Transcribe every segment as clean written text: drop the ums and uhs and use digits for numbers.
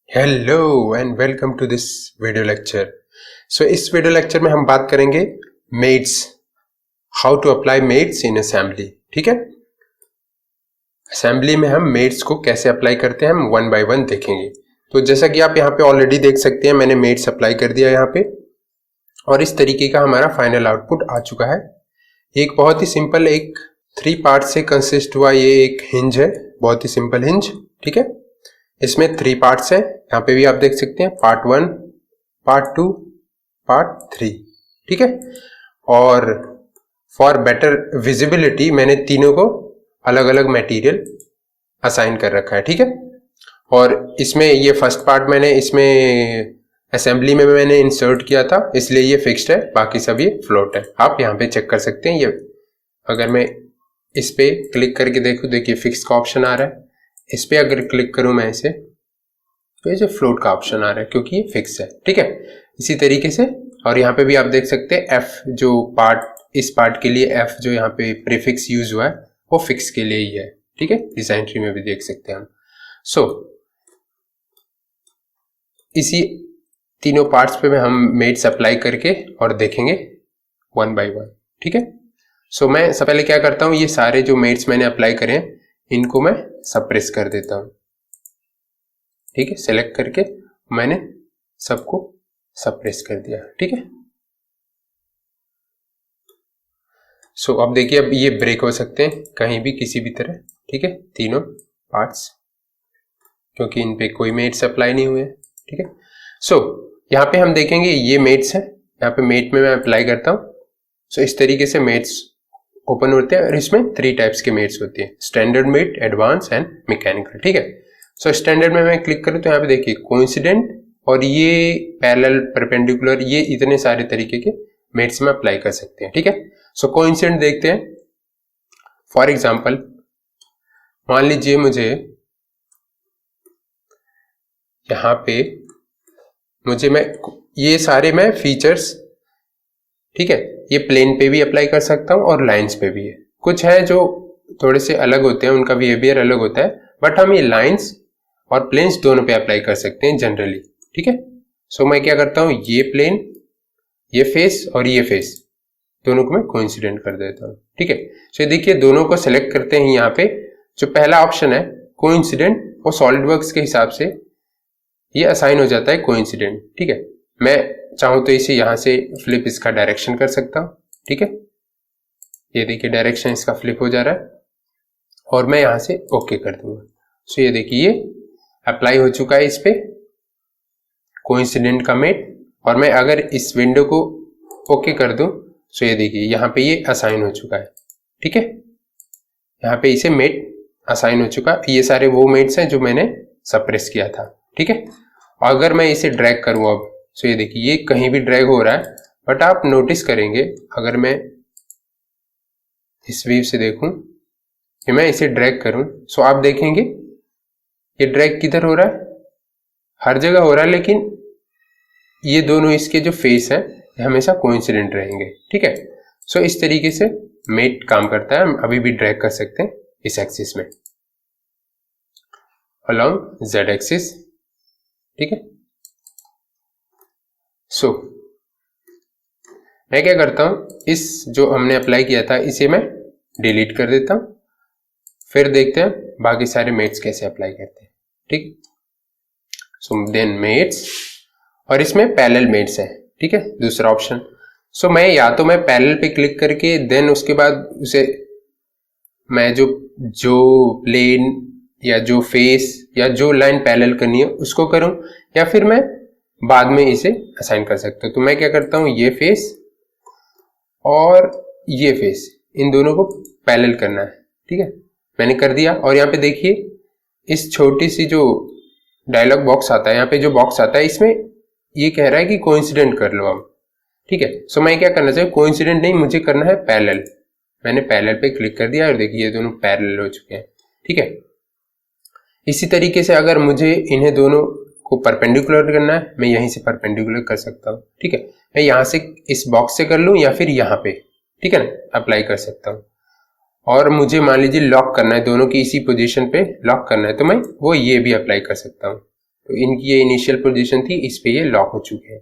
Hello and welcome to this video lecture. इस video lecture में हम बात करेंगे mates, how to apply mates in assembly. ठीक है, असेंबली में हम मेट्स को कैसे अप्लाई करते हैं हम वन बाय वन देखेंगे। तो जैसा कि आप यहाँ पे ऑलरेडी देख सकते हैं, मैंने मेट्स अप्लाई कर दिया यहाँ पे और इस तरीके का हमारा फाइनल आउटपुट आ चुका है। एक बहुत ही सिंपल एक 3 पार्ट से कंसिस्ट हुआ ये एक हिंज है, बहुत ही सिंपल हिंज। ठीक है, इसमें 3 पार्ट्स हैं, यहाँ पे भी आप देख सकते हैं, पार्ट 1, पार्ट 2, पार्ट 3। ठीक है, और फॉर बेटर विजिबिलिटी मैंने तीनों को अलग अलग मटेरियल असाइन कर रखा है। ठीक है, और इसमें ये फर्स्ट पार्ट मैंने इसमें असेंबली में मैंने इंसर्ट किया था, इसलिए ये फिक्स्ड है, बाकी सब ये फ्लोट है। आप यहाँ पे चेक कर सकते हैं। ये अगर मैं इस पे क्लिक करके देखूँ, देखिए फिक्स का ऑप्शन आ रहा है। इस पे अगर क्लिक करूं मैं इसे, तो ये जो फ्लोट का ऑप्शन आ रहा है, क्योंकि ये फिक्स है। ठीक है, इसी तरीके से, और यहाँ पे भी आप देख सकते हैं एफ जो पार्ट, इस पार्ट के लिए एफ जो यहाँ पे प्रीफिक्स यूज हुआ है वो फिक्स के लिए ही है। ठीक है, डिजाइन ट्री में भी देख सकते हैं हम। इसी तीनों पार्ट्स पे हम मेट्स अप्लाई करके और देखेंगे वन बाय वन। ठीक है, मैं सबसे पहले क्या करता हूँ, ये सारे जो मेट्स मैंने अप्लाई करे हैं इनको मैं सप्रेस कर देता हूं। ठीक है, सेलेक्ट करके मैंने सबको सप्रेस कर दिया। ठीक है, अब देखिए, अब ये ब्रेक हो सकते हैं कहीं भी किसी भी तरह। ठीक है, तीनों पार्ट्स, क्योंकि इन पे कोई मेट्स अप्लाई नहीं हुए हैं। ठीक है, यहाँ पे हम देखेंगे ये मेट्स है, यहाँ पे मेट में मैं अप्लाई करता हूं। इस तरीके से मेट्स ओपन होते हैं और इसमें 3 टाइप्स के मेट्स होती है, standard mate, advance and mechanical. ठीक है, स्टैंडर्ड में मैं क्लिक करूं तो यहाँ पे देखिए कोइंसिडेंट और ये पैरेलल, परपेंडिकुलर, ये इतने सारे तरीके के मेट्स में अप्लाई कर सकते हैं। ठीक है, कोइंसिडेंट देखते हैं। फॉर एग्जांपल मान लीजिए मुझे यहाँ पे ये सारे मैं फीचर्स, ठीक है, ये प्लेन पे भी अप्लाई कर सकता हूं और लाइंस पे भी है। कुछ है जो थोड़े से अलग होते हैं, उनका बिहेवियर अलग होता है, बट हम ये लाइंस और प्लेन्स दोनों पे अप्लाई कर सकते हैं जनरली। ठीक है, मैं क्या करता हूं, ये प्लेन, ये फेस और ये फेस दोनों को मैं कोइंसिडेंट कर देता हूं। ठीक है, ये देखिए दोनों को सिलेक्ट करते हैं। यहाँ पे जो पहला ऑप्शन है कोइंसिडेंट, वो सॉलिडवर्क्स के हिसाब से ये असाइन हो जाता है कोइंसिडेंट। ठीक है, मैं चाहूं तो इसे यहां से फ्लिप इसका डायरेक्शन कर सकता हूं। ठीक है, ये देखिए डायरेक्शन इसका फ्लिप हो जा रहा है और मैं यहां से ओके कर दूंगा। ये देखिए ये अप्लाई हो चुका है इस पे कोइंसिडेंट का मेट, और मैं अगर इस विंडो को ओके कर दूं ये देखिए यहाँ पे ये असाइन हो चुका है। ठीक है, यहाँ पे इसे मेट असाइन हो चुका। ये सारे वो मेट्स हैं जो मैंने सप्रेस किया था। ठीक है, अगर मैं इसे ड्रैग करूं अब, ये देखिए ये कहीं भी ड्रैग हो रहा है, बट आप नोटिस करेंगे अगर मैं इस व्यू से देखूं कि मैं इसे ड्रैग करूं, आप देखेंगे ये ड्रैग किधर हो रहा है, हर जगह हो रहा है, लेकिन ये दोनों इसके जो फेस है ये हमेशा कोइंसिडेंट रहेंगे। ठीक है, इस तरीके से मेट काम करता है। हम अभी भी ड्रैग कर सकते हैं इस एक्सिस में अलोंग जेड एक्सिस। ठीक है, मैं क्या करता हूं, इस जो हमने अप्लाई किया था इसे मैं डिलीट कर देता हूं, फिर देखते हैं बाकी सारे मेट्स कैसे अप्लाई करते हैं। ठीक, देन मेट्स, और इसमें पैरेलल मेट्स है। ठीक है, दूसरा ऑप्शन। मैं या तो मैं पैरेलल पे क्लिक करके देन उसके बाद उसे मैं जो प्लेन या जो फेस या जो लाइन पैरेलल करनी है उसको करूं, या फिर मैं बाद में इसे असाइन कर सकता हूं। तो मैं क्या करता हूं, ये फेस और ये फेस, इन दोनों को पैरेलल करना है। ठीक है, मैंने कर दिया, और यहाँ पे देखिए इस छोटी सी जो डायलॉग बॉक्स आता है, यहाँ पे जो बॉक्स आता है, इसमें ये कह रहा है कि कोइंसिडेंट कर लो अब। ठीक है, मैं क्या करना चाहिए, कोइंसिडेंट नहीं, मुझे करना है पैरेलल। मैंने पैरेलल पे क्लिक कर दिया और देखिए ये दोनों पैरेलल हो चुके हैं। ठीक है, इसी तरीके से अगर मुझे इन्हें दोनों को परपेंडिकुलर करना है, मैं यहीं से परपेंडिकुलर कर सकता हूँ। ठीक है, मैं यहाँ से इस बॉक्स से कर लूँ या फिर यहाँ पे, ठीक है ना, अप्लाई कर सकता हूँ। और मुझे मान लीजिए लॉक करना है, दोनों की इसी पोजीशन पे लॉक करना है, तो मैं वो ये भी अप्लाई कर सकता हूँ। तो इनकी ये इनिशियल पोजीशन थी, इस पे ये लॉक हो चुके हैं।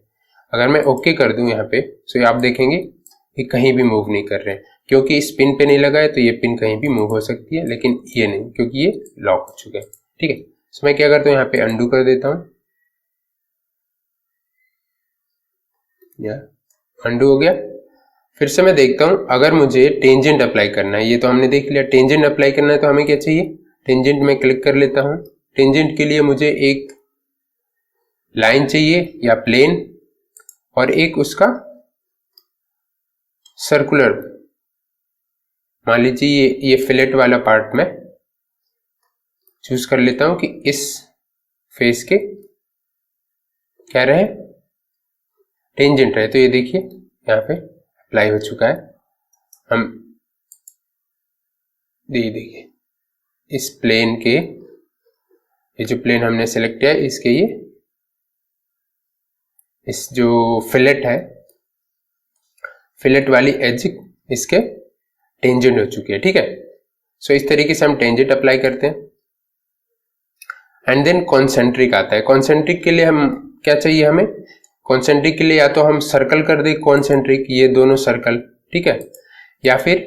अगर मैं ओके कर दूं यहाँ पे, तो आप देखेंगे कि कहीं भी मूव नहीं कर रहे हैं, क्योंकि इस पिन पे नहीं लगा है, तो ये पिन कहीं भी मूव हो सकती है, लेकिन ये नहीं, क्योंकि ये लॉक हो चुके हैं। ठीक है, तो मैं क्या करता हूँ, यहाँ पे अंडू कर देता हूँ, या अंडू हो गया। फिर से मैं देखता हूँ अगर मुझे टेंजेंट अप्लाई करना है, ये तो हमने देख लिया, टेंजेंट अप्लाई करना है तो हमें क्या चाहिए, टेंजेंट में क्लिक कर लेता हूँ। टेंजेंट के लिए मुझे एक लाइन चाहिए या प्लेन, और एक उसका सर्कुलर, मान लीजिए ये फिलेट वाला पार्ट में चूज कर लेता हूं कि इस फेस के क्या रहे, टेंजेंट रहे। तो ये देखिए यहाँ पे अप्लाई हो चुका है। हम देखिए इस प्लेन के, ये जो प्लेन हमने सेलेक्ट किया है, इसके ये इस जो फिलेट है, फिलेट वाली एज इसके टेंजेंट हो चुकी है। ठीक है, सो इस तरीके से हम टेंजेंट अप्लाई करते हैं। एंड देन कॉन्सेंट्रिक आता है। कॉन्सेंट्रिक के लिए हम क्या चाहिए, हमें कॉन्सेंट्रिक के लिए या तो हम सर्कल कर दे कॉन्सेंट्रिक, ये दोनों सर्कल, ठीक है, या फिर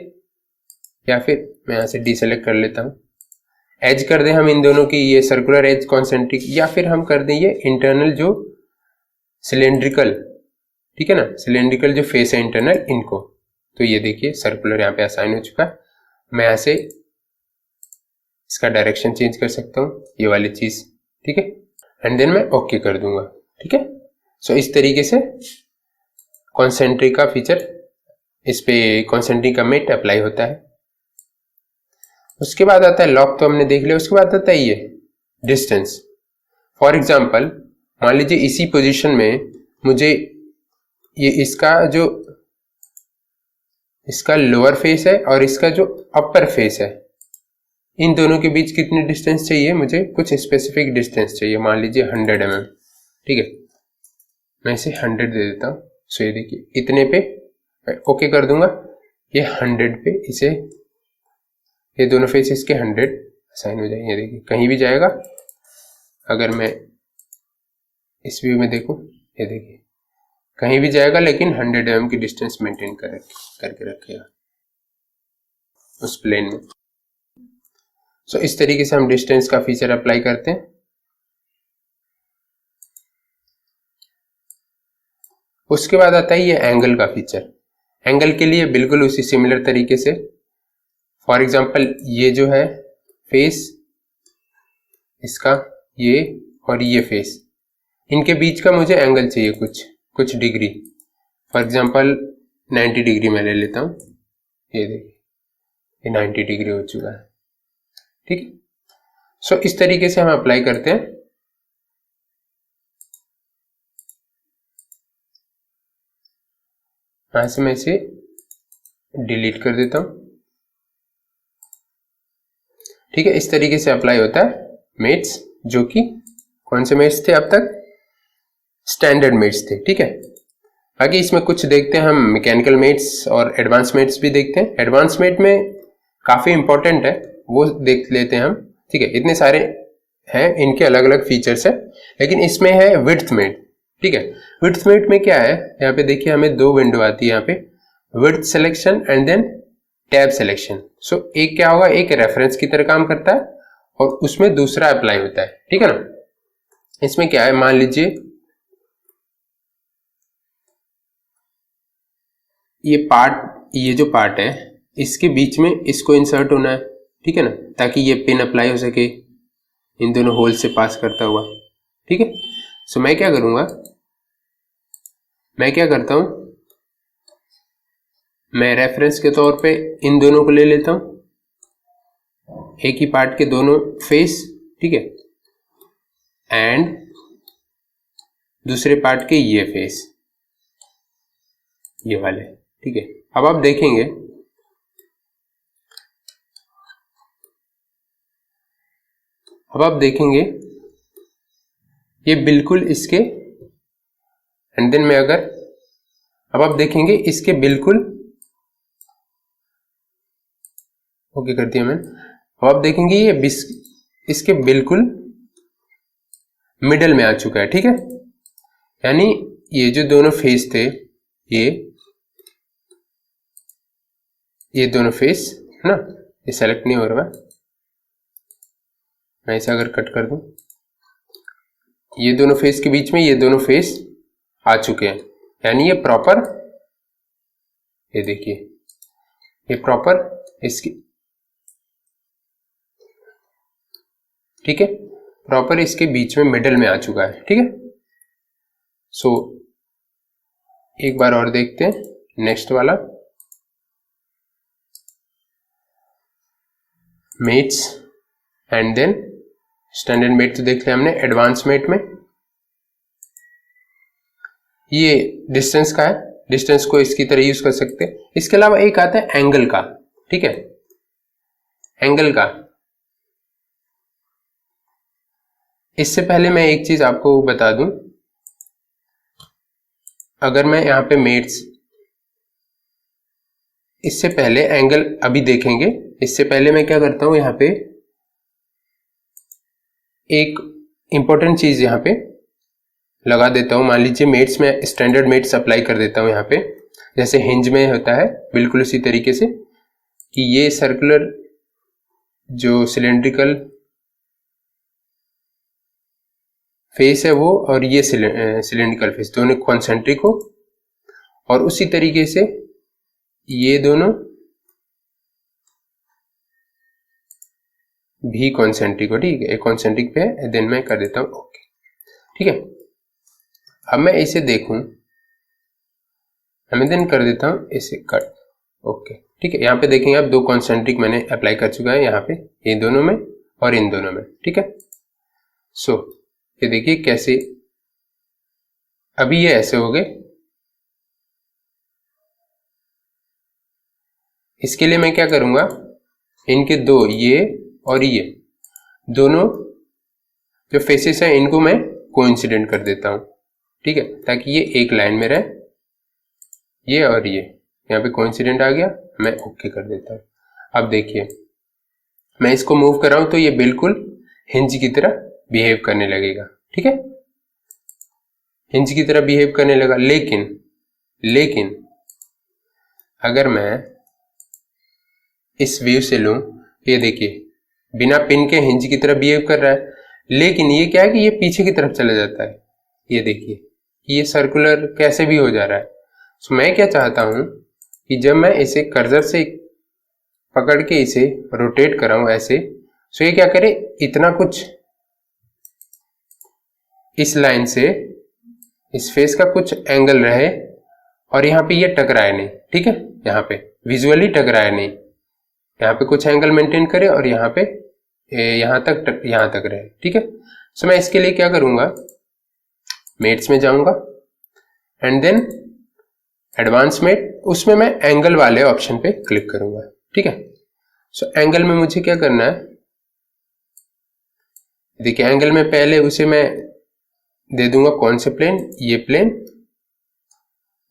मैं यहां से डीसेलेक्ट कर लेता हूं, एज कर दें हम इन दोनों की, ये सर्कुलर एज कॉन्सेंट्रिक, या फिर हम कर दें ये इंटरनल जो सिलेंड्रिकल, ठीक है ना, सिलेंड्रिकल जो फेस है इंटरनल, इनको। तो ये देखिए सर्कुलर यहाँ पे असाइन हो चुका है। मैं यहाँ से इसका डायरेक्शन चेंज कर सकता हूँ, ये वाली चीज, ठीक है, एंड देन मैं ओके कर दूंगा। ठीक है, सो इस तरीके से कॉन्सेंट्रिक का फीचर, इस पे कॉन्सेंट्रिक का मेट अप्लाई होता है। उसके बाद आता है लॉक, तो हमने देख लिया। उसके बाद आता है ये डिस्टेंस। फॉर एग्जाम्पल मान लीजिए इसी पोजीशन में मुझे ये इसका लोअर फेस है और इसका जो अपर फेस है, इन दोनों के बीच कितनी डिस्टेंस चाहिए, मुझे कुछ स्पेसिफिक डिस्टेंस चाहिए, मान लीजिए 100 mm। ठीक है, मैं इसे 100 दे देता हूँ। सो ये देखिए इतने पे ओके कर दूंगा, ये 100 पे इसे, ये दोनों फेस इसके 100 असाइन हो जाएंगे। देखिए कहीं भी जाएगा, अगर मैं इस व्यू में देखूं, ये देखिए कहीं भी जाएगा, लेकिन 100 mm की डिस्टेंस मेंटेन करके रखेगा उस प्लेन में। सो इस तरीके से हम डिस्टेंस का फीचर अप्लाई करते हैं। उसके बाद आता है ये एंगल का फीचर। एंगल के लिए बिल्कुल उसी सिमिलर तरीके से, फॉर एग्जांपल ये जो है फेस इसका, ये और ये फेस, इनके बीच का मुझे एंगल चाहिए कुछ डिग्री। फॉर एग्जांपल 90 डिग्री मैं ले लेता हूं। ये देखिए ये 90 डिग्री हो चुका है। ठीक है, सो इस तरीके से हम अप्लाई करते हैं। यहां से मैं इसे डिलीट कर देता हूं। ठीक है, इस तरीके से अप्लाई होता है मेट्स, जो कि कौन से मेट्स थे अब तक, स्टैंडर्ड मेट्स थे। ठीक है, आगे इसमें कुछ देखते हैं हम मैकेनिकल मेट्स और एडवांस मेट्स भी देखते हैं। एडवांस मेट में काफी इंपॉर्टेंट है, वो देख लेते हैं हम। ठीक है, इतने सारे हैं, इनके अलग अलग फीचर्स है, लेकिन इसमें है विड्थ मेट। ठीक है, विड्थ मेट में क्या है, यहाँ पे देखिए हमें दो विंडो आती है यहाँ पे, width selection and then tab selection. So एक क्या होगा, एक रेफरेंस की तरह काम करता है और उसमें दूसरा अप्लाई होता है। ठीक है ना, इसमें क्या है, मान लीजिए ये जो पार्ट है, इसके बीच में इसको इंसर्ट होना है। ठीक है ना, ताकि ये पिन अप्लाई हो सके इन दोनों होल से पास करता हुआ। ठीक है, सो मैं क्या करूंगा, मैं क्या करता हूं, मैं रेफरेंस के तौर पे इन दोनों को ले लेता हूं, एक ही पार्ट के दोनों फेस। ठीक है, एंड दूसरे पार्ट के ये फेस, ये वाले। ठीक है, अब आप देखेंगे ये बिल्कुल इसके, एंड देन मैं अगर, अब आप देखेंगे इसके बिल्कुल ओके कर दिया मैंने। अब आप देखेंगे ये इसके बिल्कुल मिडल में आ चुका है, ठीक है। यानी ये जो दोनों फेस थे, ये दोनों फेस है ना, ये सेलेक्ट नहीं हो रहा है, मैं इसे अगर कट कर दूं, ये दोनों फेस के बीच में ये दोनों फेस आ चुके हैं, यानी ये प्रॉपर, ये देखिए ये प्रॉपर इसकी, ठीक है, प्रॉपर इसके बीच में मिडल में आ चुका है, ठीक है। सो एक बार और देखते हैं नेक्स्ट वाला, mates and then standard mate तो देख लिया हमने। एडवांस मेट में ये डिस्टेंस का है, डिस्टेंस को इसकी तरह यूज कर सकते हैं। इसके अलावा एक आता है एंगल का, ठीक है, एंगल का। इससे पहले मैं एक चीज आपको बता दूं, अगर मैं यहां पे मेट्स, इससे पहले एंगल अभी देखेंगे, इससे पहले मैं क्या करता हूं, यहां पे एक इंपॉर्टेंट चीज यहां पे लगा देता हूं। मान लीजिए मेट्स में स्टैंडर्ड मेट्स अप्लाई कर देता हूं यहां पे, जैसे हिंज में होता है बिल्कुल उसी तरीके से, कि ये सर्कुलर जो सिलेंड्रिकल फेस है वो, और ये सिलेंड्रिकल फेस, दोनों कॉन्सेंट्रिक हो, और उसी तरीके से ये दोनों भी कॉन्सेंट्रिक हो, ठीक है, एक कॉन्सेंट्रिक पे है, देन मैं कर देता हूं ओके, ठीक है। अब मैं इसे देखूं, मैं देन कर देता हूं इसे कट, ओके, ठीक है। यहां पे देखेंगे आप दो कॉन्सेंट्रिक मैंने अप्लाई कर चुका है यहां पे, ये दोनों में और इन दोनों में, ठीक है। सो ये देखिए कैसे, अभी ये ऐसे हो गए। इसके लिए मैं क्या करूंगा, इनके दो, ये और ये दोनों जो फेसेस हैं इनको मैं कोइंसिडेंट कर देता हूं, ठीक है, ताकि ये एक लाइन में रहे, ये और ये यहाँ पे कोइंसिडेंट आ गया, मैं ओके कर देता हूं। अब देखिए मैं इसको मूव कर रहा हूं तो ये बिल्कुल हिंज की तरह बिहेव करने लगेगा, ठीक है, हिंज की तरह बिहेव करने लगा। लेकिन अगर मैं इस व्यू से लूं, ये देखिए बिना पिन के हिंज की तरह बिहेव कर रहा है, लेकिन ये क्या है कि ये पीछे की तरफ चला जाता है, ये देखिए ये सर्कुलर कैसे भी हो जा रहा है। तो मैं क्या चाहता हूं कि जब मैं इसे कर्सर से पकड़ के इसे रोटेट कराऊं ऐसे, तो ये क्या करे, इतना कुछ इस लाइन से इस फेस का कुछ एंगल रहे, और यहाँ पे ये टकराए नहीं, ठीक है, यहाँ पे विजुअली टकराए नहीं, यहाँ पे कुछ एंगल मेंटेन करे और यहाँ पे यहाँ तक रहे, ठीक है। सो मैं इसके लिए क्या करूंगा, मेट्स में जाऊंगा एंड देन एडवांस मेट, उसमें मैं एंगल वाले ऑप्शन पे क्लिक करूंगा, ठीक है। सो एंगल में मुझे क्या करना है, देखिए एंगल में पहले उसे मैं दे दूंगा कौन से प्लेन, ये प्लेन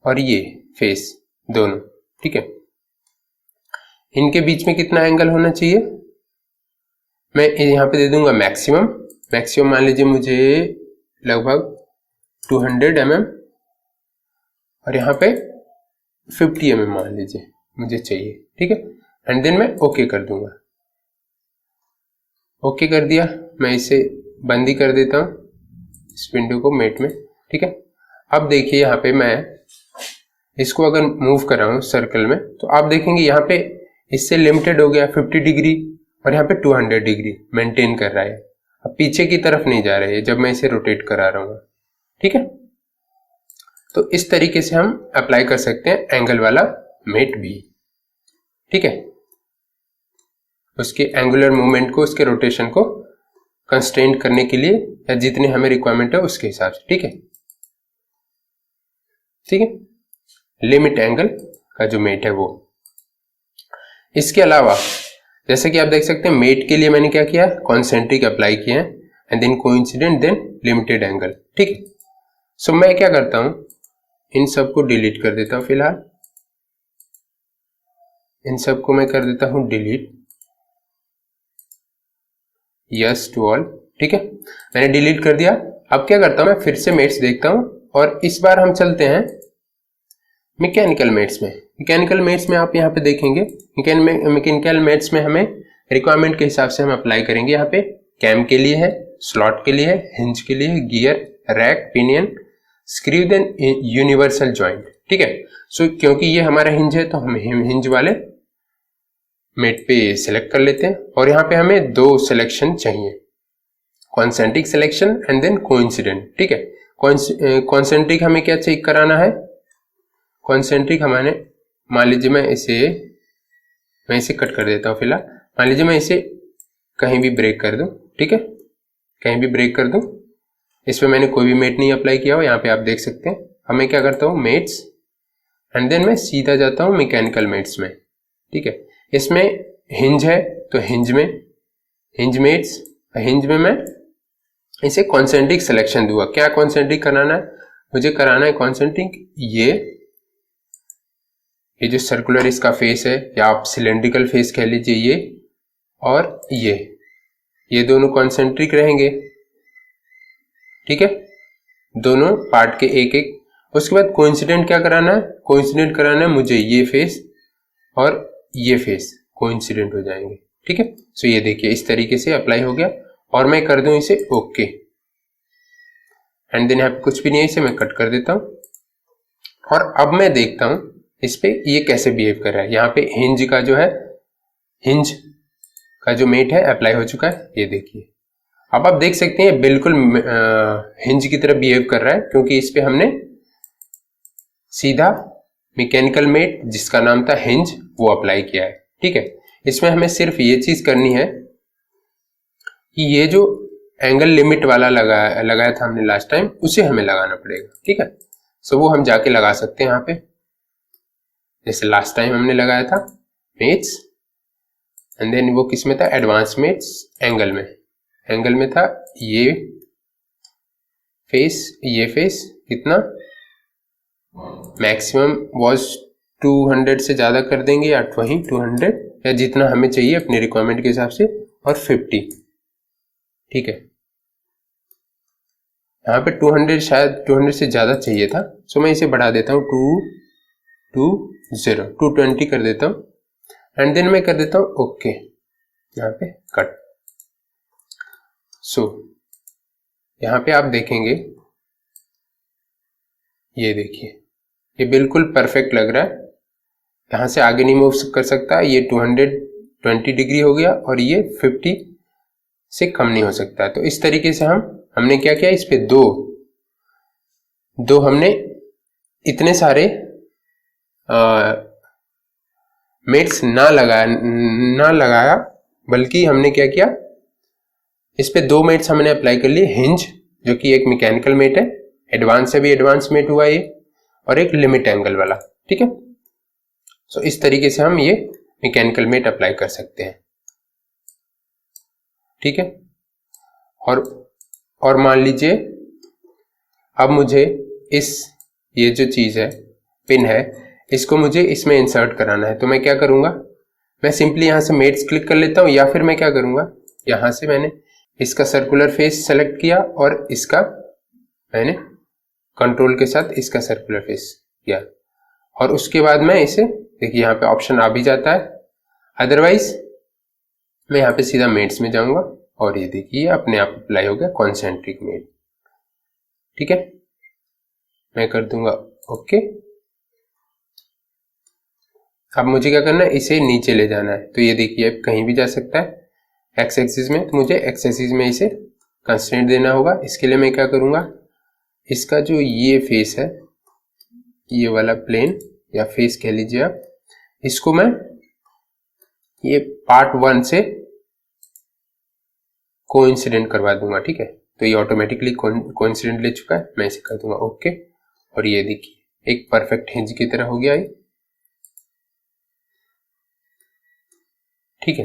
और ये फेस दोनों, ठीक है। इनके बीच में कितना एंगल होना चाहिए, मैं यहां पे दे दूंगा मैक्सिमम मान लीजिए मुझे लगभग 200 mm, और यहाँ पे 50 mm मान लीजिए मुझे चाहिए, ठीक है, एंड देन मैं ओके कर दूंगा। ओके कर दिया, मैं इसे बंद ही कर देता हूं इस विंडो को मेट में, ठीक है। अब देखिए यहाँ पे मैं इसको अगर मूव कर रहा हूं सर्कल में, तो आप देखेंगे यहाँ पे इससे लिमिटेड हो गया 50 डिग्री, और यहाँ पे 200 डिग्री मेंटेन कर रहा है, अब पीछे की तरफ नहीं जा रहे हैं जब मैं इसे रोटेट करा रहा हूँ, ठीक है। तो इस तरीके से हम अप्लाई कर सकते हैं एंगल वाला मेट भी, ठीक है, उसके एंगुलर मूवमेंट को, उसके रोटेशन को कंस्ट्रेंट करने के लिए, या जितने हमें रिक्वायरमेंट है उसके हिसाब से, ठीक है, ठीक है, लिमिट एंगल का जो मेट है वो। इसके अलावा जैसे कि आप देख सकते हैं मेट के लिए मैंने क्या किया, कॉन्सेंट्रिक अप्लाई किया है, and then coincident, then limited angle, ठीक है। सो मैं क्या करता हूं, इन सबको डिलीट कर देता हूं फिलहाल, इन सबको मैं कर देता हूं डिलीट, यस टू ऑल, ठीक है, मैंने डिलीट कर दिया। अब क्या करता हूं, मैं फिर से मेट्स देखता हूं और इस बार हम चलते हैं मैकेनिकल मेट्स में। मैकेनिकल मेट्स में आप यहाँ पे देखेंगे, मैकेनिकल मेट्स में हमें रिक्वायरमेंट के हिसाब से हम अप्लाई करेंगे। यहाँ पे कैम के लिए है, स्लॉट के लिए है, हिंज के लिए है, gear, rack, pinion, screw, then universal joint. ठीक है, सो क्योंकि ये हमारा हिंज है तो हम हिंज वाले मेट पे सिलेक्ट कर लेते हैं। और यहाँ पे हमें दो सिलेक्शन चाहिए, concentric selection and then coincident. ठीक है, कॉन्सेंट्रिक हमें क्या चेक कराना है, कॉन्सेंट्रिक हमारे, मान लीजिए मैं इसे कट कर देता हूँ फिलहाल। मान लीजिए मैं इसे कहीं भी ब्रेक कर दूं, ठीक है, कहीं भी ब्रेक कर दूं, इस पे मैंने कोई भी मेट नहीं अप्लाई किया हो, यहाँ पे आप देख सकते हैं। हमें क्या करता हूँ, मेट्स एंड देन मैं सीधा जाता हूँ मैकेनिकल मेट्स में। ठीक है, इसमें हिंज है तो हिंज में, हिंज मेट्स, हिंज में मैं इसे कॉन्सेंट्रिक सिलेक्शन दूंगा। क्या कॉन्सेंट्रिक कराना है मुझे, कराना है कॉन्सेंट्रिक ये जो सर्कुलर इसका फेस है, या आप सिलेंड्रिकल फेस कह लीजिए, ये और ये दोनों कॉन्सेंट्रिक रहेंगे। ठीक है, दोनों पार्ट के एक एक। उसके बाद कोइंसिडेंट क्या कराना है, कोइंसिडेंट कराना है मुझे ये फेस और ये फेस कोइंसिडेंट हो जाएंगे। ठीक है, सो ये देखिए इस तरीके से अप्लाई हो गया और मैं कर दूं इसे ओके, एंड देन यहाँ पे कुछ भी नहीं है, इसे मैं कट कर देता हूं। और अब मैं देखता हूं इस पे ये कैसे बिहेव कर रहा है। यहाँ पे हिंज का जो है, हिंज का जो मेट है अप्लाई हो चुका है, ये देखिए। अब आप देख सकते हैं बिल्कुल हिंज की तरह बिहेव कर रहा है, क्योंकि इस पे हमने सीधा मैकेनिकल मेट जिसका नाम था हिंज वो अप्लाई किया है। ठीक है, इसमें हमें सिर्फ ये चीज करनी है कि ये जो एंगल लिमिट वाला लगाया था हमने लास्ट टाइम, उसे हमें लगाना पड़ेगा। ठीक है, सो वो हम जाके लगा सकते हैं यहाँ पे, जैसे लास्ट टाइम हमने लगाया था मेट्स, एंड देन वो किस में था, एडवांस मेट्स, एंगल में, एंगल में था ये फेस कितना, मैक्सिमम वाज 200 से ज्यादा कर देंगे, या वही 200 या जितना हमें चाहिए अपने रिक्वायरमेंट के हिसाब से, और 50। ठीक है, यहाँ पे 200 शायद 200 से ज्यादा चाहिए था, सो मैं इसे बढ़ा देता हूँ 220 कर देता हूँ, एंड देन मैं कर देता हूँ ओके, यहाँ पे कट। सो यहाँ पे आप देखेंगे, ये देखिए ये बिल्कुल परफेक्ट लग रहा है, यहाँ से आगे नहीं मूव कर सकता, ये 220 डिग्री हो गया और ये 50 से कम नहीं हो सकता। तो इस तरीके से हमने क्या किया, इस पे दो हमने इतने सारे मेट्स ना लगाया, बल्कि हमने क्या किया, इस पे 2 मेट्स हमने अप्लाई कर लिए, हिंज जो कि एक मैकेनिकल मेट है, एडवांस से भी एडवांस मेट हुआ ये, और एक लिमिट एंगल वाला। ठीक है, सो इस तरीके से हम ये मैकेनिकल मेट अप्लाई कर सकते हैं। ठीक है, और मान लीजिए अब मुझे ये जो चीज है, पिन है, इसको मुझे इसमें इंसर्ट कराना है। तो मैं क्या करूंगा, मैं सिंपली यहां से मेट्स क्लिक कर लेता हूं, या फिर मैं क्या करूंगा, यहां से मैंने इसका सर्कुलर फेस सेलेक्ट किया और इसका मैंने कंट्रोल के साथ इसका सर्कुलर फेस किया, और उसके बाद मैं इसे देखिए यहाँ पे ऑप्शन आ भी जाता है। अदरवाइज मैं यहाँ पे सीधा मेट्स में जाऊंगा और ये देखिए अपने आप अप्लाई हो गया कॉन्सेंट्रिक मेट। ठीक है, मैं कर दूंगा ओके। अब मुझे क्या करना है, इसे नीचे ले जाना है। तो ये देखिए अब कहीं भी जा सकता है एक्स एक्सिस में, तो मुझे एक्स एक्सिस में इसे कंस्ट्रेंट देना होगा। इसके लिए मैं क्या करूंगा, इसका जो ये फेस है, ये वाला प्लेन या फेस कह लीजिए आप, इसको मैं ये पार्ट 1 से कोइंसिडेंट करवा दूंगा। ठीक है, तो ये ऑटोमेटिकली कोइंसिडेंट ले चुका है, मैं इसे कर दूंगा ओके, और ये देखिए एक परफेक्ट हिंज की तरह हो गया ये। ठीक है,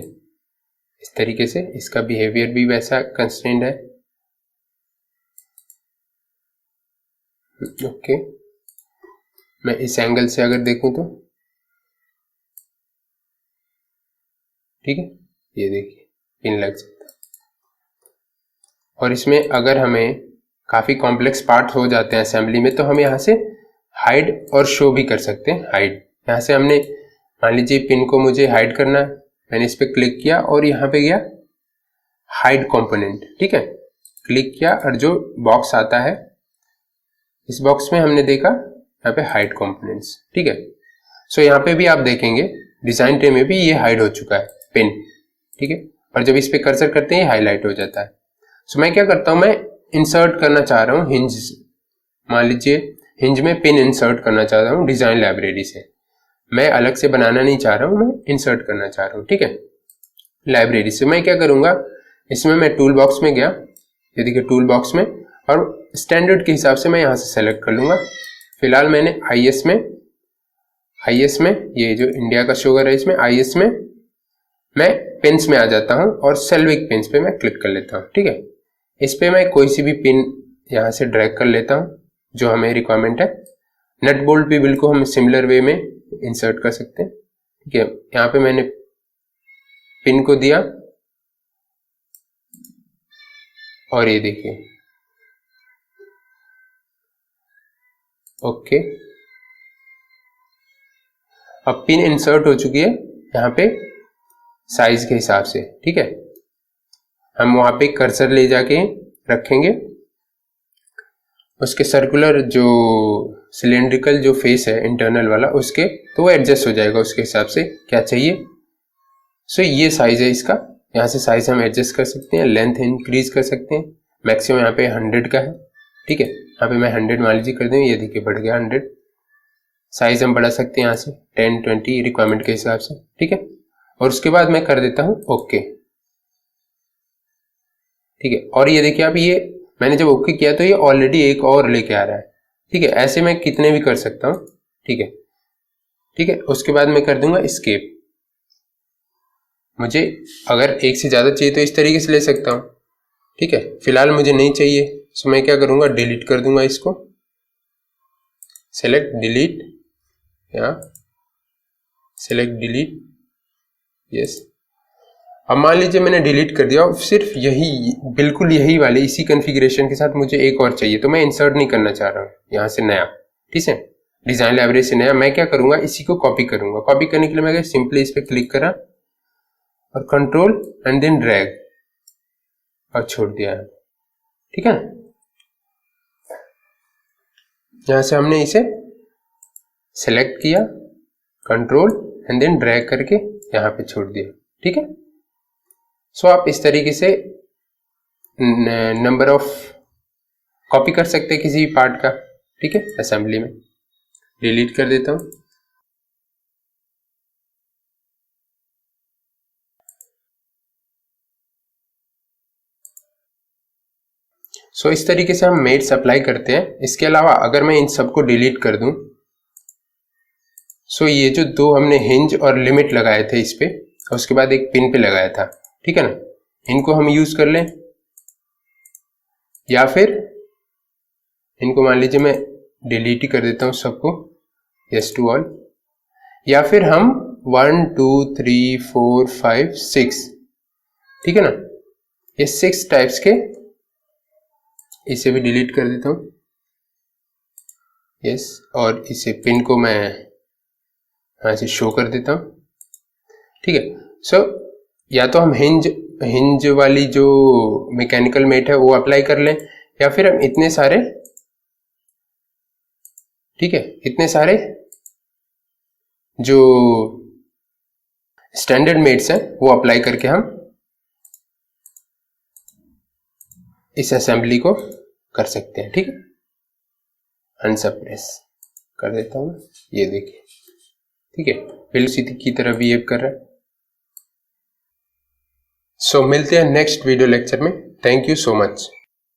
इस तरीके से इसका बिहेवियर भी वैसा कंस्ट्रेंट है। ओके, मैं इस एंगल से अगर देखूं तो ठीक है, ये देखिए पिन लग सकता है। और इसमें अगर हमें काफ़ी कॉम्प्लेक्स पार्ट हो जाते हैं असेंबली में, तो हम यहाँ से हाइड और शो भी कर सकते हैं। हाइड, यहाँ से हमने मान लीजिए पिन को मुझे हाइड करना है, मैंने इस पर क्लिक किया और यहाँ पे गया हाइड कंपोनेंट, ठीक है, क्लिक किया और जो बॉक्स आता है इस बॉक्स में हमने देखा यहाँ पे हाइड कंपोनेंट्स, ठीक है। सो यहाँ पे भी आप देखेंगे डिजाइन ट्रे में भी ये हाइड हो चुका है पिन, ठीक है, और जब इस पे कर्सर करते हैं हाईलाइट हो जाता है। सो मैं क्या करता हूँ, मैं इंसर्ट करना चाह रहा हूँ हिंज, मान लीजिए हिंज में पिन इंसर्ट करना चाह रहा हूँ डिजाइन लाइब्रेरी से, मैं अलग से बनाना नहीं चाह रहा हूँ, मैं इंसर्ट करना चाह रहा हूँ, ठीक है, लाइब्रेरी से। मैं क्या करूंगा, इसमें मैं टूल बॉक्स में गया, ये देखिए टूल बॉक्स में, और स्टैंडर्ड के हिसाब से मैं यहाँ से सेलेक्ट कर लूंगा। फिलहाल मैंने आईएस में ये जो इंडिया का शो कर रहा है इसमें आईएस में मैं पिन्स में आ जाता हूँ और सेल्विक पिन्स पे मैं क्लिक कर लेता हूँ, ठीक है। इस पे मैं कोई सी भी पिन यहाँ से ड्रैग कर लेता हूँ जो हमें रिक्वायरमेंट है। नट बोल्ट भी बिल्कुल हम सिमिलर वे में इंसर्ट कर सकते हैं, ठीक है। यहाँ पे मैंने पिन को दिया और ये देखिए ओके, अब पिन इंसर्ट हो चुकी है यहाँ पे साइज के हिसाब से, ठीक है। हम वहां पे कर्सर ले जाके रखेंगे, उसके सर्कुलर जो सिलेंड्रिकल जो फेस है इंटरनल वाला उसके, तो वो एडजस्ट हो जाएगा उसके हिसाब से क्या चाहिए। सो ये साइज है इसका, यहाँ से साइज हम एडजस्ट कर सकते हैं, लेंथ इंक्रीज कर सकते हैं, मैक्सिमम यहाँ पे 100 का है, ठीक है। यहाँ पे मैं 100 मान लीजिए कर दूँ, ये देखिए बढ़ गया 100। साइज हम बढ़ा सकते हैं यहाँ से 10-20 रिक्वायरमेंट के हिसाब से, ठीक है। और उसके बाद मैं कर देता हूँ ओके, ठीक है। और ये देखिए आप, ये मैंने जब ओके किया तो ये ऑलरेडी एक और लेके आ रहा है, ठीक है। ऐसे मैं कितने भी कर सकता हूँ, ठीक है, ठीक है। उसके बाद मैं कर दूंगा एस्केप। मुझे अगर एक से ज्यादा चाहिए तो इस तरीके से ले सकता हूँ, ठीक है। फिलहाल मुझे नहीं चाहिए, सो मैं क्या करूंगा, डिलीट कर दूंगा इसको, सेलेक्ट डिलीट, यहाँ सेलेक्ट डिलीट, यस। अब मान लीजिए मैंने डिलीट कर दिया, सिर्फ यही बिल्कुल यही वाले इसी कॉन्फ़िगरेशन के साथ मुझे एक और चाहिए, तो मैं इंसर्ट नहीं करना चाह रहा हूँ यहाँ से नया, ठीक है, डिजाइन लाइब्रेरी से नया। मैं क्या करूंगा, इसी को कॉपी करूंगा। कॉपी करने के लिए मैं सिंपली इस पर क्लिक करा और कंट्रोल एंड देन ड्रैग और छोड़ दिया है, ठीक है। यहां से हमने इसे सेलेक्ट किया, कंट्रोल एंड देन ड्रैग करके यहां पे छोड़ दिया, ठीक है। सो आप इस तरीके से नंबर ऑफ कॉपी कर सकते हैं किसी भी पार्ट का, ठीक है, असेंबली में। डिलीट कर देता हूं। सो इस तरीके से हम मेट्स अप्लाई करते हैं। इसके अलावा अगर मैं इन सबको डिलीट कर दूं, सो ये जो दो हमने हिंज और लिमिट लगाए थे इस पे, और उसके बाद एक पिन पे लगाया था, ठीक है ना, इनको हम यूज कर लें, या फिर इनको मान लीजिए मैं डिलीट ही कर देता हूं सबको, यस टू ऑल, या फिर हम 1 2 3 4 5 6, ठीक है ना, ये 6 टाइप्स के, इसे भी डिलीट कर देता हूं, यस। और इसे पिन को मैं यहां से शो कर देता हूं, ठीक है। सो या तो हम हिंज वाली जो मैकेनिकल मेट है वो अप्लाई कर लें, या फिर हम इतने सारे, ठीक है, इतने सारे जो स्टैंडर्ड मेट्स हैं वो अप्लाई करके हम इस असेंबली को कर सकते हैं, ठीक है। अनसप्रेस कर देता हूं, ये देखिए, ठीक है, बिल्कुल की तरह बिहेव कर रहा है। सो मिलते हैं नेक्स्ट वीडियो लेक्चर में। Thank you so much.